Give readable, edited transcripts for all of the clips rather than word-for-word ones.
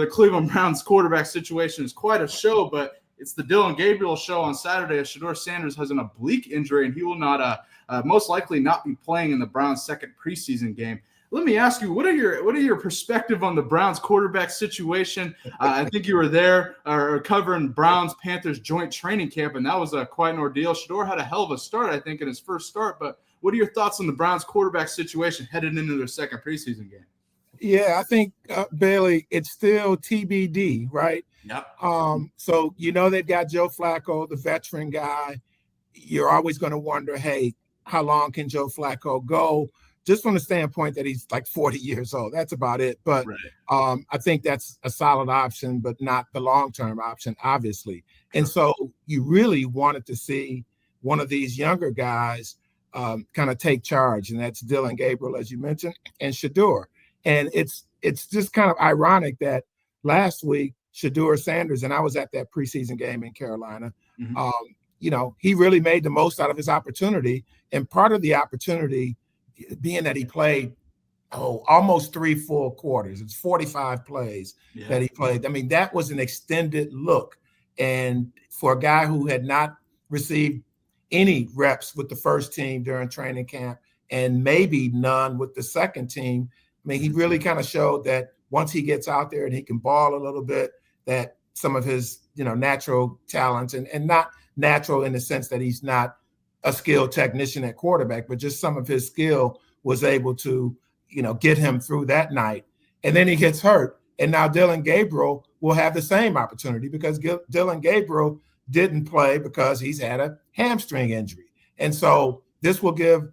The Cleveland Browns quarterback situation is quite a show, but it's the Dillon Gabriel show on Saturday as Shedeur Sanders has an oblique injury, and he will not most likely not be playing in the Browns' second preseason game. Let me ask you, what are your perspective on the Browns quarterback situation? I think you were there covering Browns-Panthers joint training camp, and that was quite an ordeal. Shedeur had a hell of a start, I think, in his first start, but what are your thoughts on the Browns quarterback situation headed into their second preseason game? Yeah, I think, Bailey, it's still TBD, right? Yep. So, they've got Joe Flacco, the veteran guy. You're always going to wonder, hey, how long can Joe Flacco go? Just from the standpoint that he's like 40 years old. That's about it. But right. I think that's a solid option, but not the long-term option, obviously. And so you really wanted to see one of these younger guys kind of take charge, and that's Dillon Gabriel, as you mentioned, and Shedeur. And it's just kind of ironic that last week, Shedeur Sanders, and I was at that preseason game in Carolina, he really made the most out of his opportunity. And part of the opportunity being that he played almost 3 full quarters. It's 45 plays that he played. I mean, that was an extended look. And for a guy who had not received any reps with the first team during training camp and maybe none with the second team, I mean, he really kind of showed that once he gets out there and he can ball a little bit, that some of his, natural talents and not natural in the sense that he's not a skilled technician at quarterback, but just some of his skill was able to, get him through that night. And then he gets hurt. And now Dillon Gabriel will have the same opportunity because Dillon Gabriel didn't play because he's had a hamstring injury. And so this will give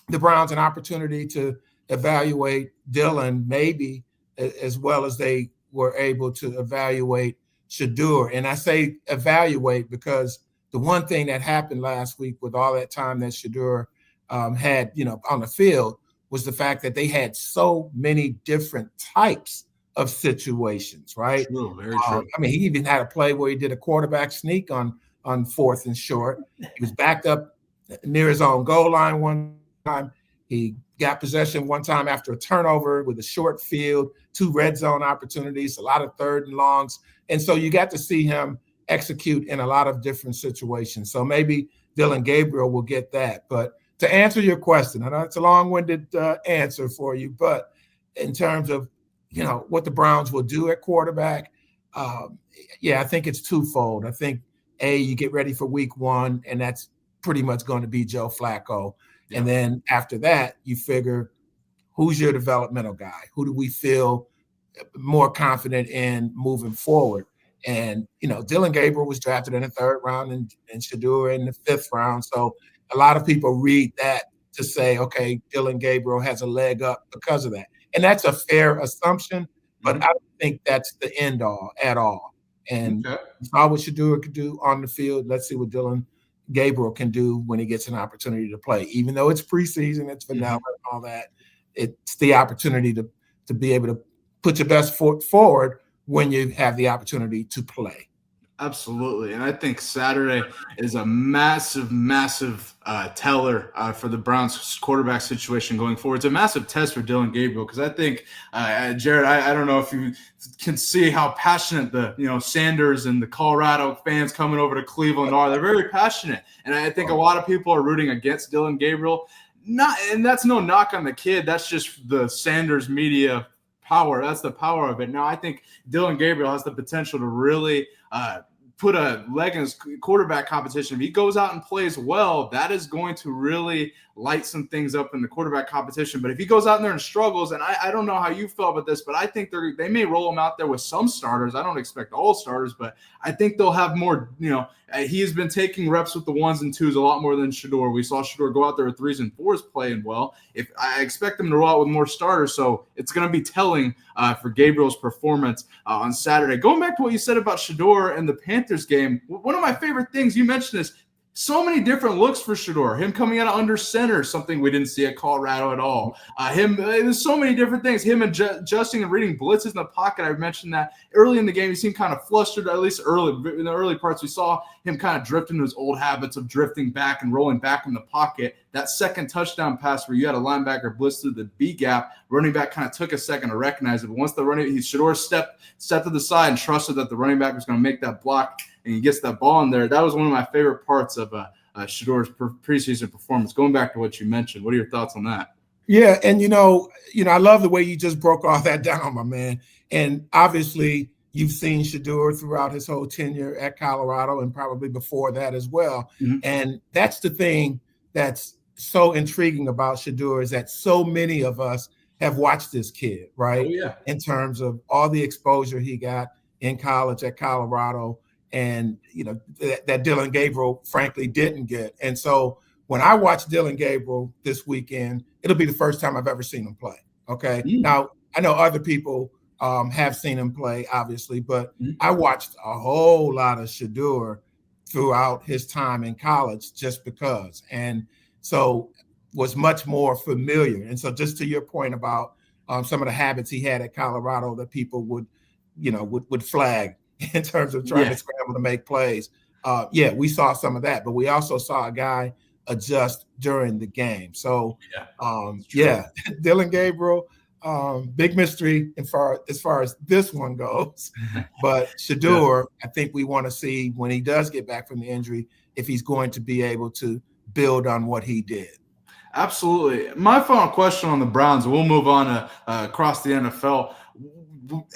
the Browns an opportunity to evaluate Dillon maybe as well as they were able to evaluate Shedeur. And I say evaluate because the one thing that happened last week with all that time that Shedeur had, on the field was the fact that they had so many different types of situations, right? True, very true. I mean, he even had a play where he did a quarterback sneak on 4th and short. He was backed up near his own goal line one time. He got possession one time after a turnover with a short field, 2 red zone opportunities, a lot of 3rd and longs. And so you got to see him execute in a lot of different situations. So maybe Dillon Gabriel will get that. But to answer your question, I know it's a long-winded answer for you, but in terms of, what the Browns will do at quarterback, I think it's twofold. I think, you get ready for week 1, and that's pretty much going to be Joe Flacco. Yeah. And then after that, you figure who's your developmental guy? Who do we feel more confident in moving forward? And, Dillon Gabriel was drafted in the 3rd round and Shedeur in the 5th round. So a lot of people read that to say, okay, Dillon Gabriel has a leg up because of that. And that's a fair assumption, but I don't think that's the end all at all. And saw what Shedeur could do on the field. Let's see what Dillon Gabriel can do when he gets an opportunity to play. Even though it's preseason, it's vanilla and all that, it's the opportunity to be able to put your best foot forward when you have the opportunity to play. Absolutely. And I think Saturday is a massive, massive teller for the Browns quarterback situation going forward. It's a massive test for Dillon Gabriel because I think, Jarrett, I don't know if you can see how passionate the Sanders and the Colorado fans coming over to Cleveland are. They're very passionate. And I think a lot of people are rooting against Dillon Gabriel. And that's no knock on the kid. That's just the Sanders media power. That's the power of it. Now, I think Dillon Gabriel has the potential to really put a leg in his quarterback competition. If he goes out and plays well, that is going to really light some things up in the quarterback competition. But if he goes out there and struggles, and I don't know how you feel about this, but I think they may roll him out there with some starters. I don't expect all starters, but I think they'll have more, he has been taking reps with the 1s and 2s a lot more than Shedeur. We saw Shedeur go out there with 3s and 4s playing well. If I expect them to roll out with more starters, so it's going to be telling for Gabriel's performance on Saturday. Going back to what you said about Shedeur and the Panthers game, one of my favorite things, you mentioned this, So many different looks for Shedeur. Him coming out of under center, something we didn't see at Colorado at all. There's so many different things. Him adjusting and reading blitzes in the pocket. I mentioned that early in the game, he seemed kind of flustered, at least in the early parts. We saw him kind of drift into his old habits of drifting back and rolling back in the pocket. That second touchdown pass where you had a linebacker blitz through the B gap, running back kind of took a second to recognize it. But once Shedeur stepped to the side and trusted that the running back was going to make that block, and he gets that ball in there. That was one of my favorite parts of Shedeur's preseason performance. Going back to what you mentioned, what are your thoughts on that? Yeah, and I love the way you just broke all that down, my man. And obviously, you've seen Shedeur throughout his whole tenure at Colorado, and probably before that as well. Mm-hmm. And that's the thing that's so intriguing about Shedeur, is that so many of us have watched this kid, right? Oh, yeah. In terms of all the exposure he got in college at Colorado. And, that Dillon Gabriel, frankly, didn't get. And so when I watch Dillon Gabriel this weekend, it'll be the first time I've ever seen him play. Okay. Mm-hmm. Now, I know other people have seen him play, obviously, but I watched a whole lot of Shedeur throughout his time in college just because. And so was much more familiar. And so just to your point about some of the habits he had at Colorado that people would flag in terms of trying to scramble to make plays. We saw some of that, but we also saw a guy adjust during the game. So, Dillon Gabriel, big mystery as far as this one goes. But Shedeur, I think we want to see when he does get back from the injury, if he's going to be able to build on what he did. Absolutely. My final question on the Browns, we'll move on to across the NFL.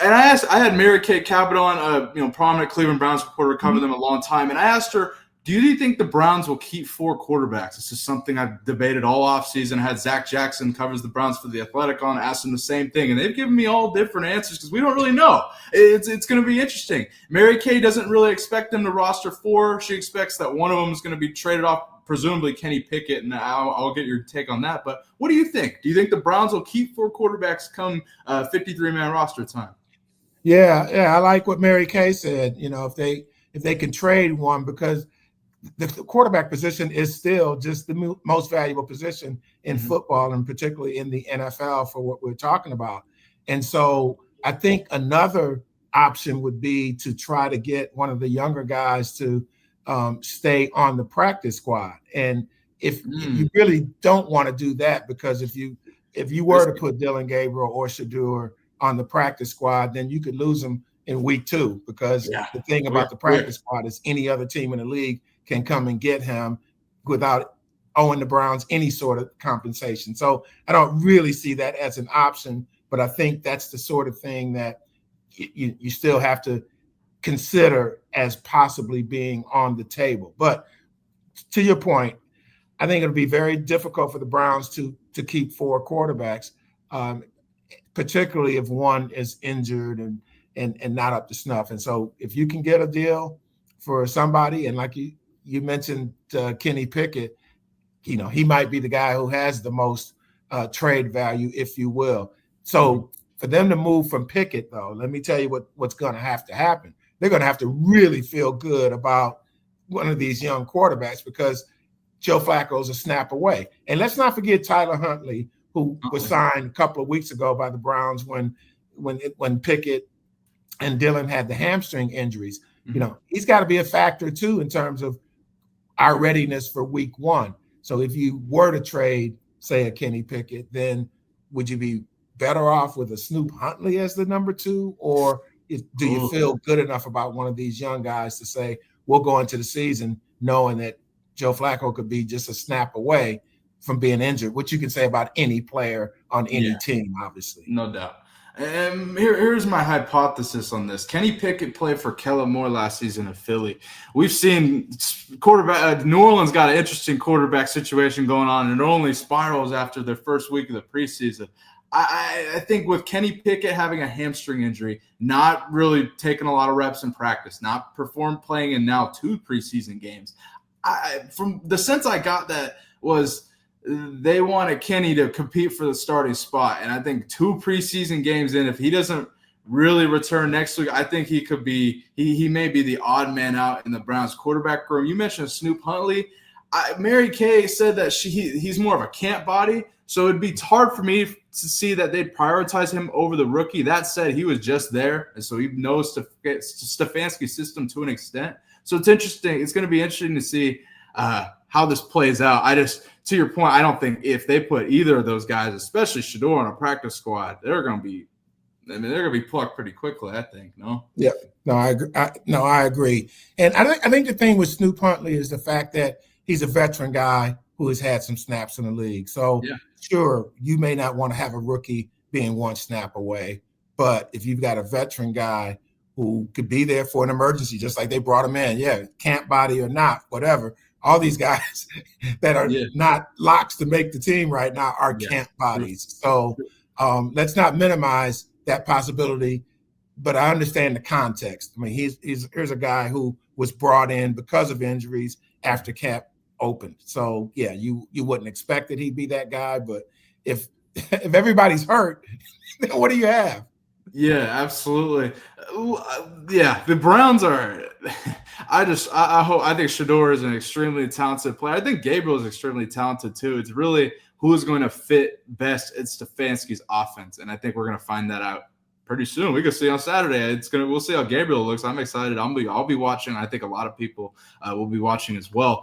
And I had Mary Kay Cabot on, prominent Cleveland Browns reporter, covered them a long time. And I asked her, do you think the Browns will keep 4 quarterbacks? This is something I've debated all offseason. I had Zach Jackson, covers the Browns for The Athletic, on, asked him the same thing. And they've given me all different answers because we don't really know. It's going to be interesting. Mary Kay doesn't really expect them to roster 4. She expects that one of them is going to be traded off, presumably Kenny Pickett, and I'll get your take on that. But what do you think? Do you think the Browns will keep 4 quarterbacks come 53-man roster time? Yeah, I like what Mary Kay said. If they can trade one, because the quarterback position is still just the most valuable position in football, and particularly in the NFL for what we're talking about. And so I think another option would be to try to get one of the younger guys to stay on the practice squad. And if you really don't want to do that, because if you were to put Dillon Gabriel or Shedeur on the practice squad, then you could lose them in week 2, because the thing about the practice squad is any other team in the league can come and get him without owing the Browns any sort of compensation. So I don't really see that as an option, but I think that's the sort of thing that you still have to consider as possibly being on the table. But to your point, I think it'll be very difficult for the Browns to keep 4 quarterbacks, particularly if one is injured and not up to snuff. And so if you can get a deal for somebody, and like you mentioned Kenny Pickett, he might be the guy who has the most trade value, if you will. So for them to move from Pickett, though, let me tell you what's going to happen. They're going to have to really feel good about one of these young quarterbacks, because Joe Flacco's a snap away. And let's not forget Tyler Huntley, who was signed a couple of weeks ago by the Browns when Pickett and Dillon had the hamstring injuries. He's got to be a factor too in terms of our readiness for week 1. So if you were to trade, say, a Kenny Pickett, then would you be better off with a Snoop Huntley as the number 2, or do you feel good enough about one of these young guys to say, we'll go into the season knowing that Joe Flacco could be just a snap away from being injured, which you can say about any player on any team, obviously. No doubt. And here's my hypothesis on this. Kenny Pickett played for Kellen Moore last season in Philly. We've seen quarterback. New Orleans got an interesting quarterback situation going on, and it only spirals after their first week of the preseason. I think with Kenny Pickett having a hamstring injury, not really taking a lot of reps in practice, not playing in now 2 preseason games, from the sense I got that was they wanted Kenny to compete for the starting spot. And I think 2 preseason games in, if he doesn't really return next week, I think he could be he may be the odd man out in the Browns quarterback room. You mentioned Snoop Huntley. Mary Kay said that he's more of a camp body, so it'd be hard for me to see that they'd prioritize him over the rookie. That said, he was just there, and so he knows Stefanski's system to an extent. So it's interesting. It's going to be interesting to see how this plays out. To your point, I don't think if they put either of those guys, especially Shedeur, on a practice squad, they're going to be plucked pretty quickly, I think. No? Yeah. No, I agree. I agree. And I think the thing with Snoop Huntley is the fact that he's a veteran guy who has had some snaps in the league. So, sure, you may not want to have a rookie being one snap away, but if you've got a veteran guy who could be there for an emergency, just like they brought him in, camp body or not, whatever. All these guys that are not locks to make the team right now are camp bodies. So let's not minimize that possibility, but I understand the context. I mean, here's a guy who was brought in because of injuries after camp opened. So you wouldn't expect that he'd be that guy, but if everybody's hurt, then what do you have? Yeah, absolutely. The Browns are. I think Shedeur is an extremely talented player. I think Gabriel is extremely talented too. It's really who is going to fit best in Stefanski's offense, and I think we're going to find that out pretty soon. We can see on Saturday. We'll see how Gabriel looks. I'm excited. I'll be watching. I think a lot of people will be watching as well.